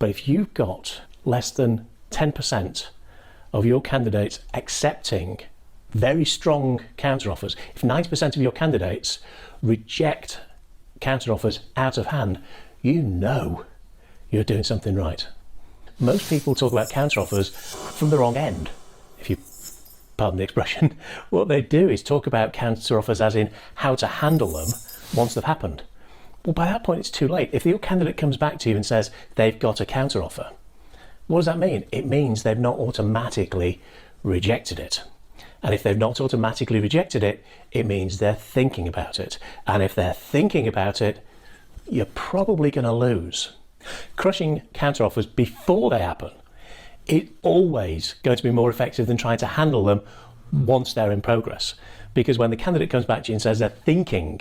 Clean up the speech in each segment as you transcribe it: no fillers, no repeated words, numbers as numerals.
But if you've got less than 10% of your candidates accepting very strong counteroffers, if 90% of your candidates reject counteroffers out of hand, you know you're doing something right. Most people talk about counteroffers from the wrong end, if you pardon the expression. What they do is talk about counteroffers as in how to handle them once they've happened. Well, by that point, it's too late. If your candidate comes back to you and says they've got a counteroffer, what does that mean? It means they've not automatically rejected it. And if they've not automatically rejected it, it means they're thinking about it. And if they're thinking about it, you're probably going to lose. Crushing counteroffers before they happen is always going to be more effective than trying to handle them once they're in progress. Because when the candidate comes back to you and says they're thinking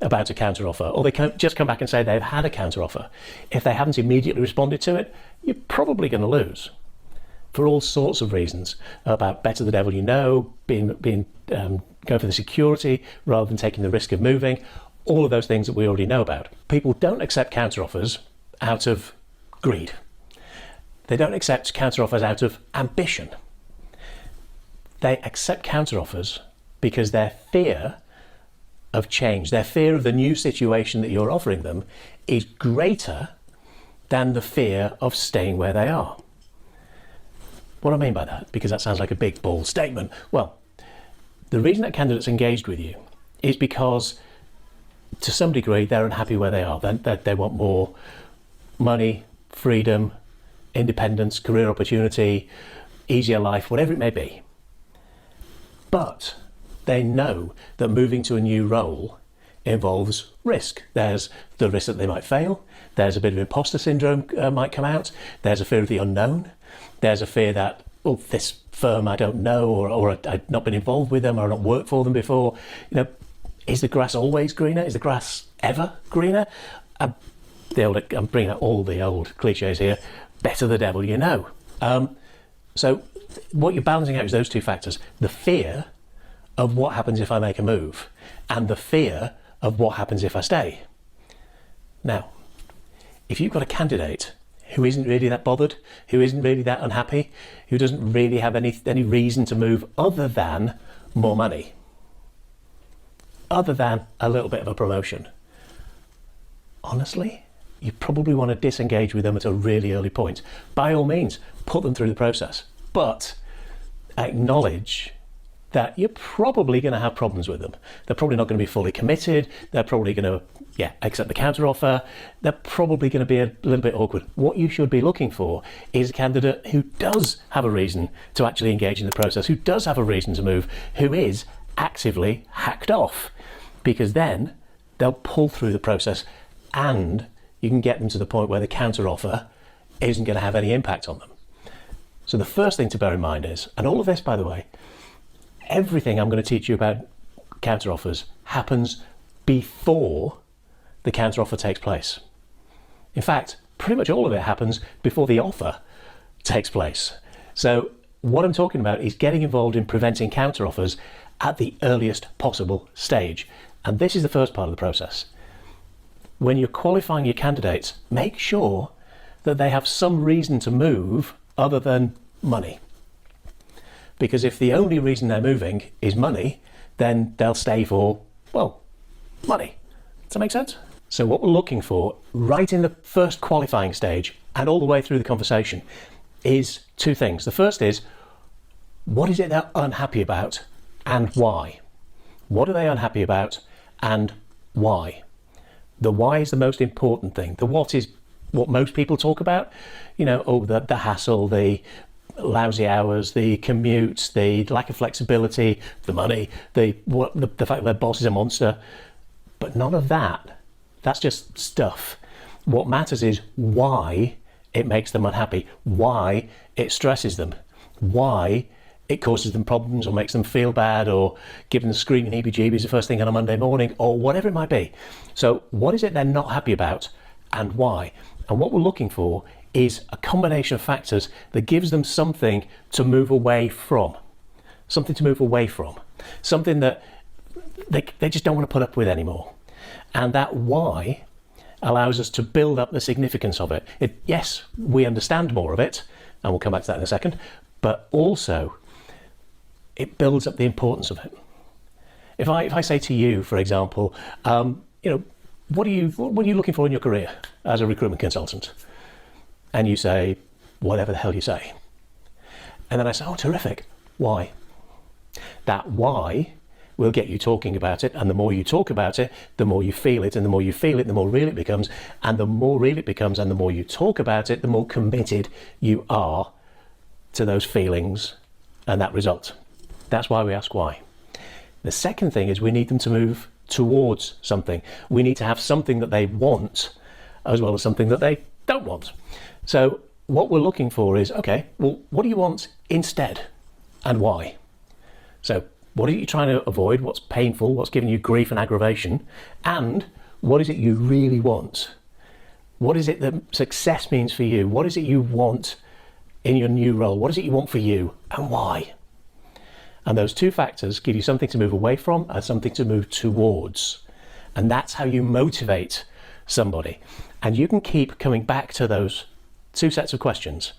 about a counteroffer, or they just come back and say they've had a counteroffer, if they haven't immediately responded to it, you're probably going to lose. For all sorts of reasons, about better the devil you know, going for the security rather than taking the risk of moving, all of those things that we already know about. People don't accept counteroffers out of greed. They don't accept counteroffers out of ambition. They accept counteroffers because their fear of change, their fear of the new situation that you're offering them is greater than the fear of staying where they are. What do I mean by that? Because that sounds like a big, bold statement. Well, the reason that candidate's engaged with you is because, to some degree, they're unhappy where they are. They want more money, freedom, independence, career opportunity, easier life, whatever it may be. But they know that moving to a new role involves risk. There's the risk that they might fail. There's a bit of imposter syndrome might come out. There's a fear of the unknown. There's a fear that, well, this firm I don't know, or I've not been involved with them, or I've not worked for them before. Is the grass always greener? Is the grass ever greener? I'm bringing out all the old cliches here. Better the devil you know. So what you're balancing out is those two factors: the fear of what happens if I make a move, and the fear of what happens if I stay. Now, if you've got a candidate who isn't really that bothered, who isn't really that unhappy, who doesn't really have any reason to move other than more money, other than a little bit of a promotion, honestly, you probably want to disengage with them at a really early point. By all means, put them through the process, but acknowledge that you're probably going to have problems with them. They're probably not going to be fully committed. They're probably going to accept the counteroffer. They're probably going to be a little bit awkward. What you should be looking for is a candidate who does have a reason to actually engage in the process, who does have a reason to move, who is actively hacked off, because then they'll pull through the process and you can get them to the point where the counteroffer isn't going to have any impact on them. So the first thing to bear in mind is, and all of this, by the way, everything I'm going to teach you about counteroffers happens before the counteroffer takes place. In fact, pretty much all of it happens before the offer takes place. So what I'm talking about is getting involved in preventing counteroffers at the earliest possible stage. And this is the first part of the process. When you're qualifying your candidates, make sure that they have some reason to move other than money. Because if the only reason they're moving is money, then they'll stay for, well, money. Does that make sense? So what we're looking for right in the first qualifying stage and all the way through the conversation is two things. The first is, what is it they're unhappy about and why? What are they unhappy about and why? The why is the most important thing. The what is what most people talk about. The hassle, the lousy hours, the commute, the lack of flexibility, the money, the fact that their boss is a monster. But none of that. That's just stuff. What matters is why it makes them unhappy, why it stresses them, why it causes them problems or makes them feel bad or give them the screaming heebie-jeebies the first thing on a Monday morning or whatever it might be. So what is it they're not happy about and why? And what we're looking for is a combination of factors that gives them something to move away from, something that they just don't want to put up with anymore. And that why allows us to build up the significance of it. Yes, we understand more of it, and we'll come back to that in a second, but also it builds up the importance of it. If I say to you, for example, what are you looking for in your career as a recruitment consultant? And you say, whatever the hell you say. And then I say, oh, terrific. Why? That why will get you talking about it, and the more you talk about it, the more you feel it, and the more you feel it, the more real it becomes, and the more real it becomes, and the more you talk about it, the more committed you are to those feelings and that result. That's why we ask why. The second thing is we need them to move towards something. We need to have something that they want as well as something that they don't want. So what we're looking for is, okay, well, what do you want instead and why? So what are you trying to avoid? What's painful? What's giving you grief and aggravation? And what is it you really want? What is it that success means for you? What is it you want in your new role? What is it you want for you and why? And those two factors give you something to move away from and something to move towards. And that's how you motivate somebody. And you can keep coming back to those two sets of questions.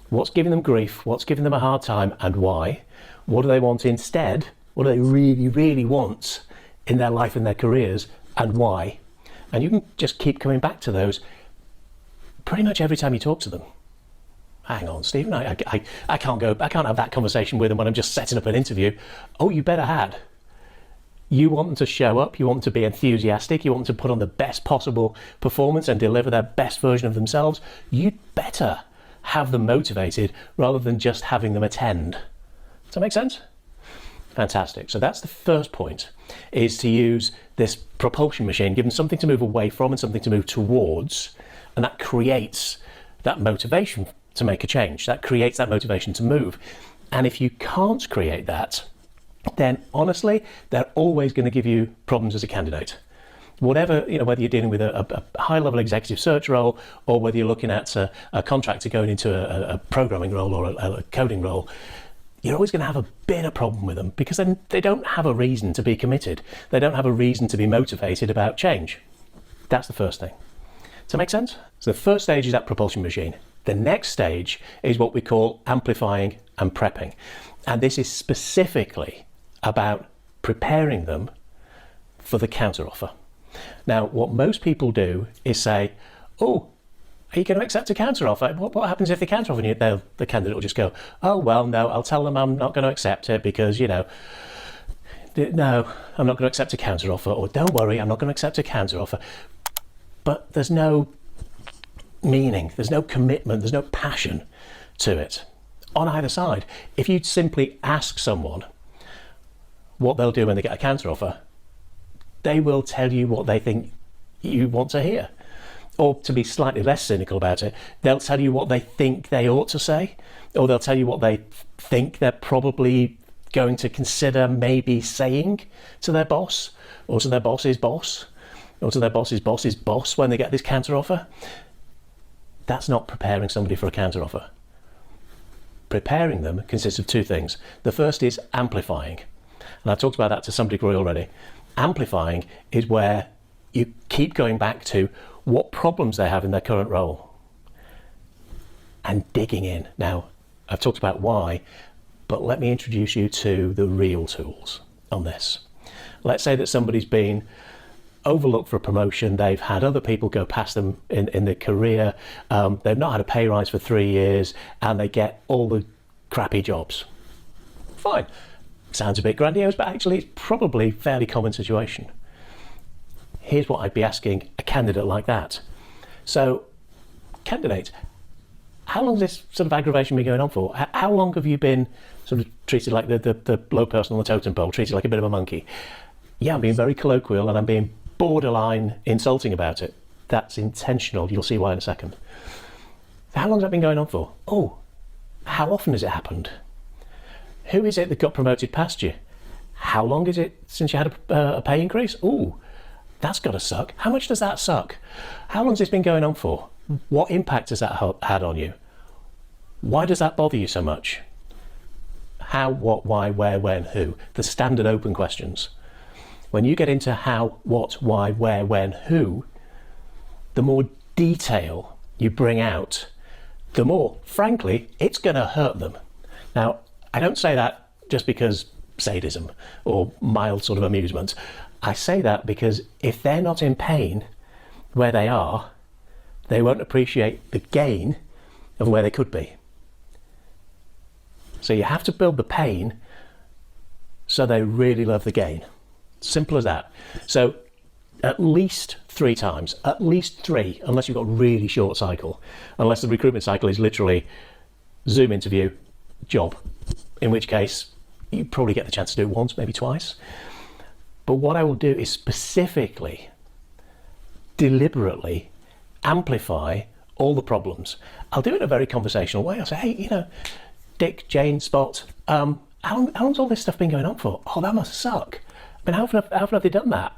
What's giving them grief? What's giving them a hard time and why? What do they want instead? What do they really, really want in their life and their careers and why? And you can just keep coming back to those pretty much every time you talk to them. Hang on, Stephen, I can't have that conversation with them when I'm just setting up an interview. Oh, you better had. You want them to show up, you want them to be enthusiastic, you want them to put on the best possible performance and deliver their best version of themselves. You'd better have them motivated rather than just having them attend. Does that make sense? Fantastic. So that's the first point, is to use this propulsion machine, give them something to move away from and something to move towards, and that creates that motivation to make a change. That creates that motivation to move. And if you can't create that, then honestly, they're always going to give you problems as a candidate. Whatever, whether you're dealing with a high-level executive search role or whether you're looking at a contractor going into a programming role or a coding role, you're always going to have a bit of problem with them because then they don't have a reason to be committed. They don't have a reason to be motivated about change. That's the first thing. Does that make sense? So the first stage is that propulsion machine. The next stage is what we call amplifying and prepping. And this is specifically about preparing them for the counteroffer. Now, what most people do is say, oh, are you going to accept a counteroffer? What happens if they counteroffer you? The candidate will just go, oh, well, no, I'll tell them I'm not going to accept it because, no, I'm not going to accept a counteroffer, or don't worry, I'm not going to accept a counteroffer. But there's no meaning, there's no commitment, there's no passion to it on either side. If you simply ask someone what they'll do when they get a counteroffer, they will tell you what they think you want to hear. Or to be slightly less cynical about it, they'll tell you what they think they ought to say, or they'll tell you what they think they're probably going to consider maybe saying to their boss, or to their boss's boss, or to their boss's boss's boss when they get this counteroffer. That's not preparing somebody for a counteroffer. Preparing them consists of two things. The first is amplifying. And I've talked about that to some degree already. Amplifying is where you keep going back to what problems they have in their current role and digging in. Now, I've talked about why, but let me introduce you to the real tools on this. Let's say that somebody's been overlooked for a promotion, they've had other people go past them in their career, they've not had a pay rise for 3 years, and they get all the crappy jobs. Fine. Sounds a bit grandiose, but actually it's probably a fairly common situation. Here's what I'd be asking a candidate like that. So, candidate, how long has this sort of aggravation been going on for? How long have you been sort of treated like the low person on the totem pole, treated like a bit of a monkey? Yeah, I'm being very colloquial and I'm being borderline insulting about it. That's intentional. You'll see why in a second. How long has that been going on for? Oh, how often has it happened? Who is it that got promoted past you? How long is it since you had a pay increase? Oh, that's got to suck. How much does that suck? How long has this been going on for? What impact has that had on you? Why does that bother you so much? How, what, why, where, when, who? The standard open questions. When you get into how, what, why, where, when, who, the more detail you bring out, the more, frankly, it's going to hurt them. Now, I don't say that just because sadism or mild sort of amusement. I say that because if they're not in pain where they are, they won't appreciate the gain of where they could be. So you have to build the pain so they really love the gain. Simple as that. So at least 3 times, at least 3, unless you've got a really short cycle, unless the recruitment cycle is literally Zoom interview, job, in which case you probably get the chance to do it once, maybe twice. But what I will do is specifically, deliberately amplify all the problems. I'll do it in a very conversational way. I'll say, hey, you know, Dick, Jane, Spot, how long's all this stuff been going on for? Oh, that must suck. I mean, how often have they done that?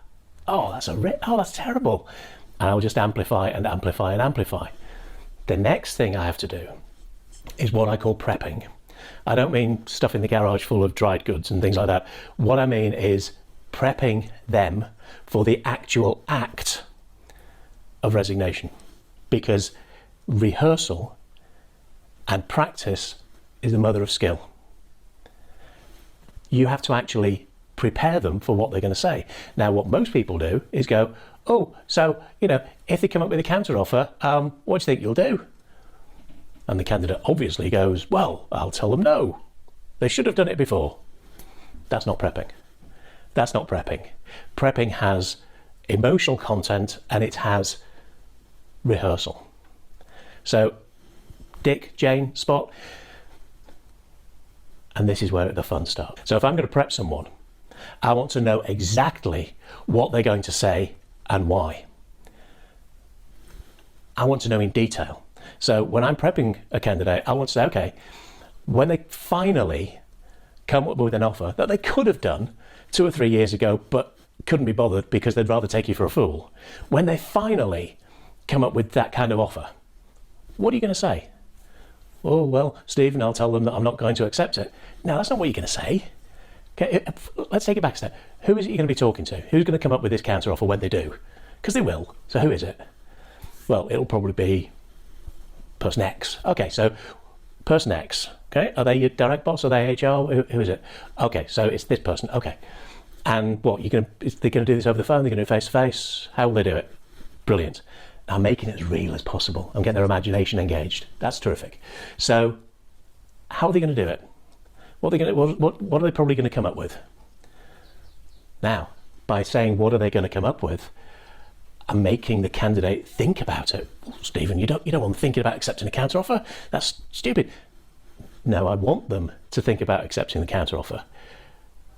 Oh, that's terrible. And I'll just amplify and amplify and amplify. The next thing I have to do is what I call prepping. I don't mean stuff in the garage full of dried goods and things like that. What I mean is prepping them for the actual act of resignation, because rehearsal and practice is the mother of skill. You have to actually prepare them for what they're going to say. Now, what most people do is go, oh, so, you know, if they come up with a counter offer, what do you think you'll do? And the candidate obviously goes, well, I'll tell them no. They should have done it before. That's not prepping. That's not prepping. Prepping has emotional content and it has rehearsal. So, Dick, Jane, Spot, and this is where the fun starts. So if I'm going to prep someone, I want to know exactly what they're going to say and why. I want to know in detail. So when I'm prepping a candidate, I want to say, okay, when they finally come up with an offer that they could have done 2 or 3 years ago, but couldn't be bothered because they'd rather take you for a fool. When they finally come up with that kind of offer, what are you going to say? Oh, well, Stephen, I'll tell them that I'm not going to accept it. No, that's not what you're going to say. Okay, let's take it back a step. Who is it you're going to be talking to? Who's going to come up with this counter offer when they do? Because they will. So who is it? Well, it'll probably be person X. Okay, so person X. Okay, are they your direct boss? Are they HR? Who is it? Okay, so it's this person. Okay, and what they're going to do this over the phone? They're going to do it face to face. How will they do it? Brilliant. I'm making it as real as possible. I'm getting their imagination engaged. That's terrific. So, how are they going to do it? What are they probably going to come up with? Now, by saying what are they going to come up with, I'm making the candidate think about it. Oh, Stephen, you don't want them thinking about accepting a counteroffer? That's stupid. No, I want them to think about accepting the counteroffer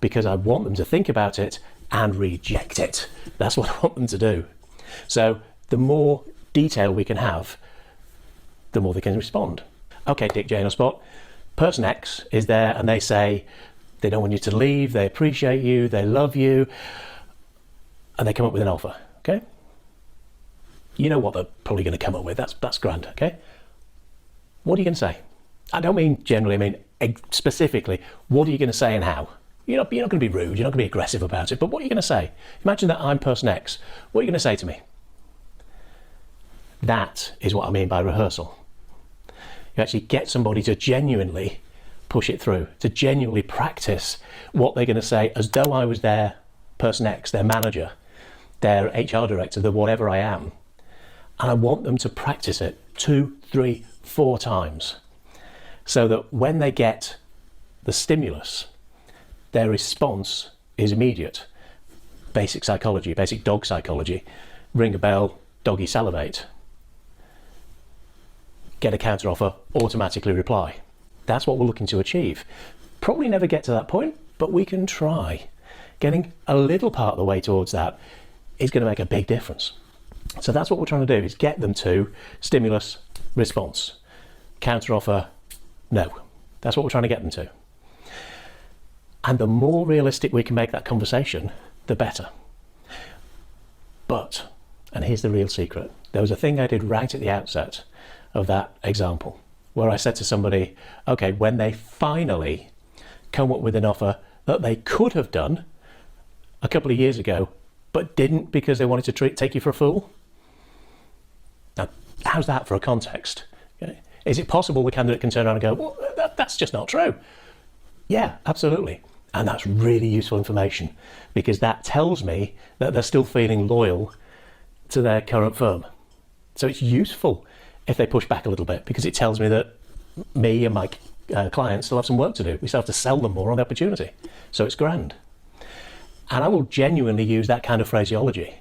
because I want them to think about it and reject it. That's what I want them to do. So the more detail we can have, the more they can respond. Okay, Dick, Jane, or Spot, person X is there and they say they don't want you to leave, they appreciate you, they love you, and they come up with an offer, okay? You know what they're probably going to come up with, that's grand, okay? What are you going to say? I don't mean generally, I mean specifically, what are you going to say and how? You're not going to be rude, you're not going to be aggressive about it, but what are you going to say? Imagine that I'm person X, what are you going to say to me? That is what I mean by rehearsal. You actually get somebody to genuinely push it through, to genuinely practice what they're going to say as though I was their person X, their manager, their HR director, the whatever I am. And I want them to practice it 2, 3, 4 times so that when they get the stimulus, their response is immediate. Basic psychology, basic dog psychology. Ring a bell, doggy salivate. Get a counteroffer, automatically reply. That's what we're looking to achieve. Probably never get to that point, but we can try. Getting a little part of the way towards that is going to make a big difference. So that's what we're trying to do, is get them to stimulus, response. Counteroffer, no. That's what we're trying to get them to. And the more realistic we can make that conversation, the better. But, and here's the real secret, there was a thing I did right at the outset of that example, where I said to somebody, okay, when they finally come up with an offer that they could have done a couple of years ago, but didn't because they wanted to take you for a fool, How's that for a context? Okay. Is it possible the candidate can turn around and go, well, that's just not true? Yeah, absolutely. And that's really useful information, because that tells me that they're still feeling loyal to their current firm. So it's useful if they push back a little bit, because it tells me that me and my clients still have some work to do. We still have to sell them more on the opportunity. So it's grand. And I will genuinely use that kind of phraseology,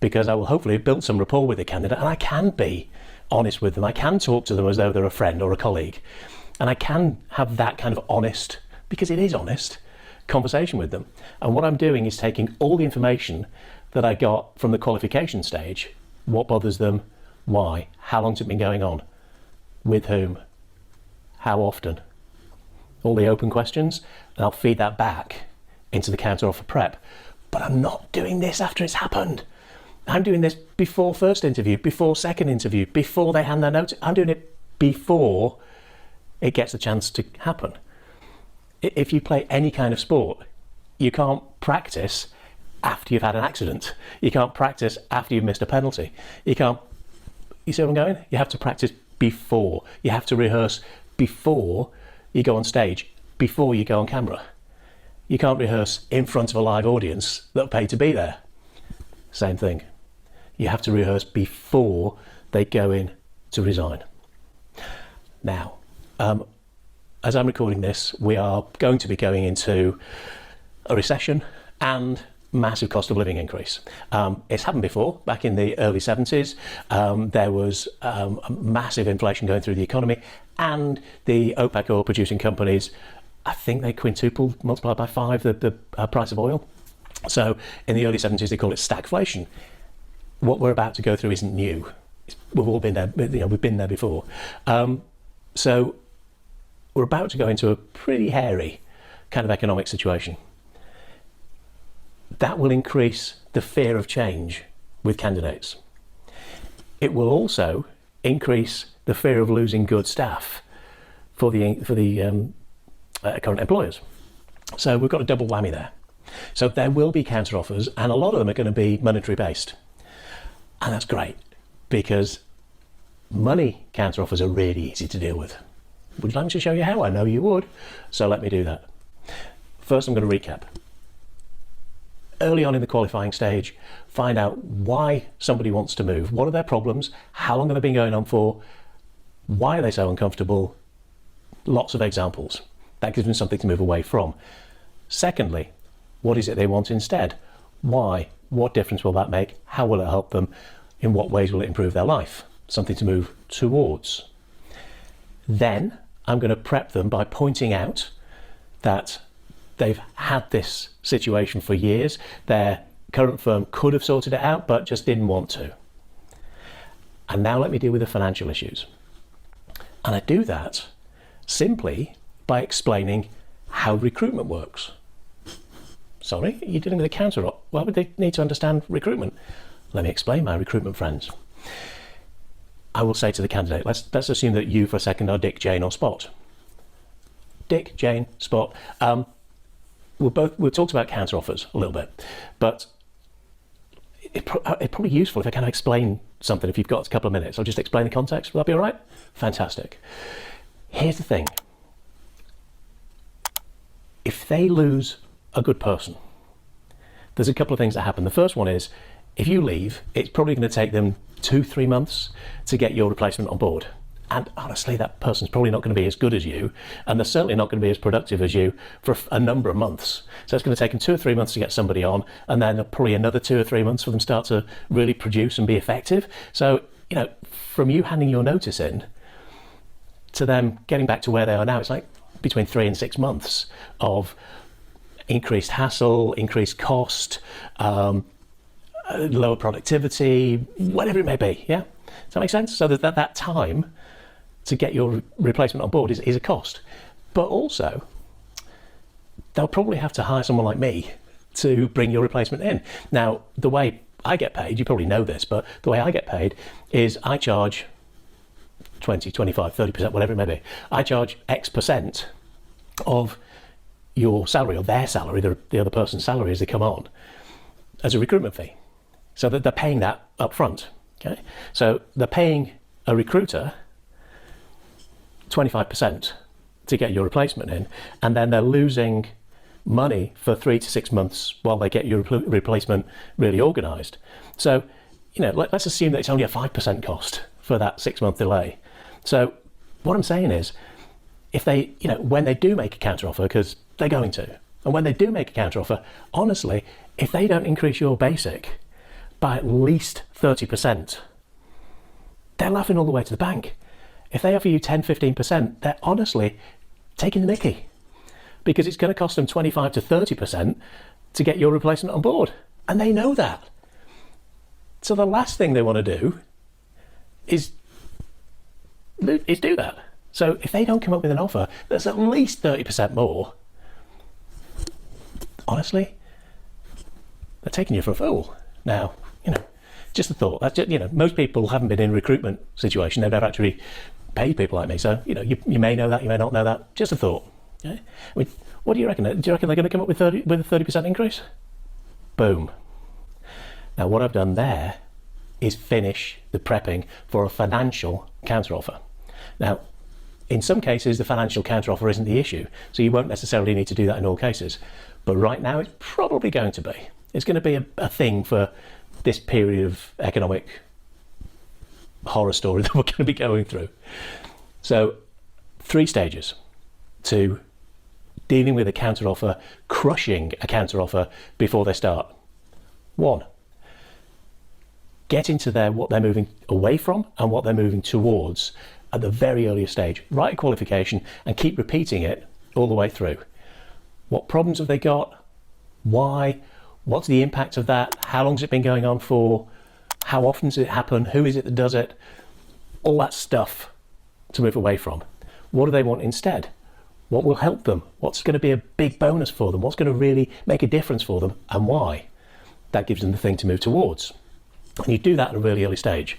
because I will hopefully build some rapport with the candidate, and I can be honest with them. I can talk to them as though they're a friend or a colleague. And I can have that kind of honest, because it is honest, conversation with them. And what I'm doing is taking all the information that I got from the qualification stage. What bothers them? Why? How long's it been going on? With whom? How often? All the open questions, and I'll feed that back into the counter-offer prep. But I'm not doing this after it's happened. I'm doing this before first interview, before second interview, before they hand their notes. I'm doing it before it gets a chance to happen. If you play any kind of sport, you can't practice after you've had an accident. You can't practice after you've missed a penalty. You see where I'm going? You have to practice before. You have to rehearse before you go on stage, before you go on camera. You can't rehearse in front of a live audience that are paid to be there. Same thing. You have to rehearse before they go in to resign. Now, as I'm recording this, we are going to be going into a recession and massive cost of living increase. It's happened before. Back in the early 70s, there was massive inflation going through the economy, and the OPEC oil producing companies, I think they quintupled, multiplied by 5 the price of oil. So in the early 70s, they call it stagflation. What we're about to go through isn't new. We've all been there, we've been there before. So we're about to go into a pretty hairy kind of economic situation. That will increase the fear of change with candidates. It will also increase the fear of losing good staff for the current employers. So we've got a double whammy there. So there will be counter offers, and a lot of them are going to be monetary based. And that's great, because money counter offers are really easy to deal with. Would you like me to show you how? I know you would. So let me do that. First, I'm going to recap. Early on in the qualifying stage, find out why somebody wants to move. What are their problems? How long have they been going on for? Why are they so uncomfortable? Lots of examples. That gives them something to move away from. Secondly, what is it they want instead? Why? What difference will that make? How will it help them? In what ways will it improve their life? Something to move towards. Then I'm going to prep them by pointing out that they've had this situation for years. Their current firm could have sorted it out, but just didn't want to. And now let me deal with the financial issues. And I do that simply by explaining how recruitment works. Sorry, you're dealing with a counter. Why would they need to understand recruitment? Let me explain, my recruitment friends. I will say to the candidate, let's assume that you for a second are Dick, Jane or Spot. Dick, Jane, Spot. We've talked about counter offers a little bit, but it's probably useful if I kind of explain something. If you've got a couple of minutes, I'll just explain the context. Will that be all right? Fantastic. Here's the thing. If they lose a good person, there's a couple of things that happen. The first one is, if you leave, it's probably going to take them 2-3 months to get your replacement on board. And honestly, that person's probably not going to be as good as you, and they're certainly not going to be as productive as you for a number of months. So it's going to take them 2 or 3 months to get somebody on, and then probably another 2 or 3 months for them to start to really produce and be effective. So, from you handing your notice in to them getting back to where they are now, it's like between 3 and 6 months of increased hassle, increased cost, lower productivity, whatever it may be. Yeah, does that make sense? So that time to get your replacement on board is a cost. But also, they'll probably have to hire someone like me to bring your replacement in. Now, the way I get paid, you probably know this, but the way I get paid is I charge 20, 25, 30%, whatever it may be. I charge X percent of your salary, or their salary, the other person's salary as they come on, as a recruitment fee. So that they're paying that up front. Okay, so they're paying a recruiter 25% to get your replacement in, and then they're losing money for 3 to 6 months while they get your replacement really organised. So, let's assume that it's only a 5% cost for that 6-month delay. So what I'm saying is, if they, when they do make a counteroffer, because they're going to, and when they do make a counteroffer, honestly, if they don't increase your basic by at least 30%, they're laughing all the way to the bank. If they offer you 10, 15%, they're honestly taking the mickey, because it's going to cost them 25 to 30% to get your replacement on board. And they know that. So the last thing they want to do is do that. So if they don't come up with an offer that's at least 30% more, honestly, they're taking you for a fool. Now, just a thought. That's just, most people haven't been in a recruitment situation. They've never actually paid people like me. So, you may know that, you may not know that. Just a thought. Okay? I mean, what do you reckon? Do you reckon they're going to come up with a 30% increase? Boom. Now, what I've done there is finish the prepping for a financial counteroffer. Now, in some cases, the financial counteroffer isn't the issue, so you won't necessarily need to do that in all cases. But right now, it's probably going to be. It's going to be a thing for this period of economic horror story that we're going to be going through. So, 3 stages to dealing with a counteroffer, crushing a counteroffer before they start. 1, get into what they're moving away from and what they're moving towards at the very earliest stage. Write a qualification and keep repeating it all the way through. What problems have they got? Why? What's the impact of that? How long has it been going on for? How often does it happen? Who is it that does it? All that stuff to move away from. What do they want instead? What will help them? What's going to be a big bonus for them? What's going to really make a difference for them, and why? That gives them the thing to move towards. And you do that at a really early stage.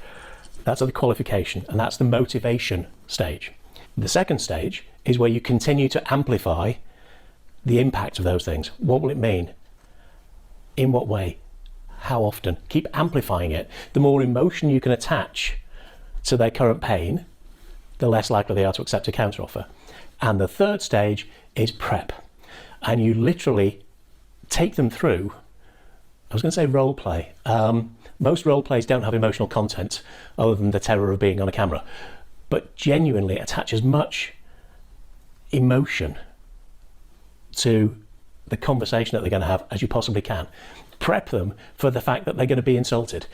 That's at the qualification, and that's the motivation stage. The second stage is where you continue to amplify the impact of those things. What will it mean? In what way? How often? Keep amplifying it. The more emotion you can attach to their current pain, the less likely they are to accept a counteroffer. And the third stage is prep. And you literally take them through, I was going to say role play. Most role plays don't have emotional content other than the terror of being on a camera, but genuinely attach as much emotion to the conversation that they're going to have as you possibly can. Prep them for the fact that they're going to be insulted.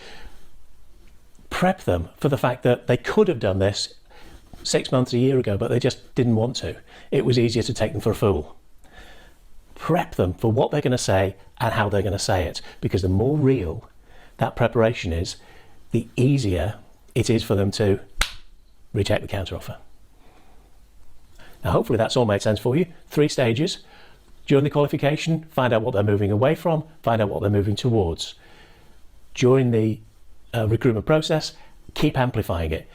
Prep them for the fact that they could have done this 6 months, a year ago, but they just didn't want to. It was easier to take them for a fool. Prep them for what they're going to say and how they're going to say it, because the more real that preparation is, the easier it is for them to reject the counteroffer. Now, hopefully that's all made sense for you. 3 stages. During the qualification, find out what they're moving away from, find out what they're moving towards. During the recruitment process, keep amplifying it.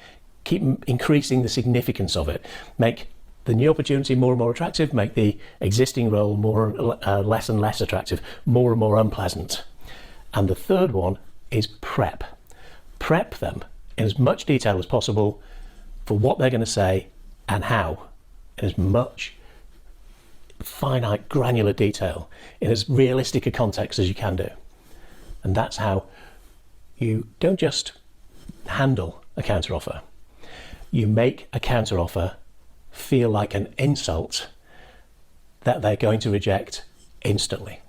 Keep increasing the significance of it. Make the new opportunity more and more attractive, make the existing role less and less attractive, more and more unpleasant. And the third one is prep. Prep them in as much detail as possible for what they're going to say and how, in as much finite, granular detail, in as realistic a context as you can do. And that's how you don't just handle a counteroffer. You make a counteroffer feel like an insult that they're going to reject instantly.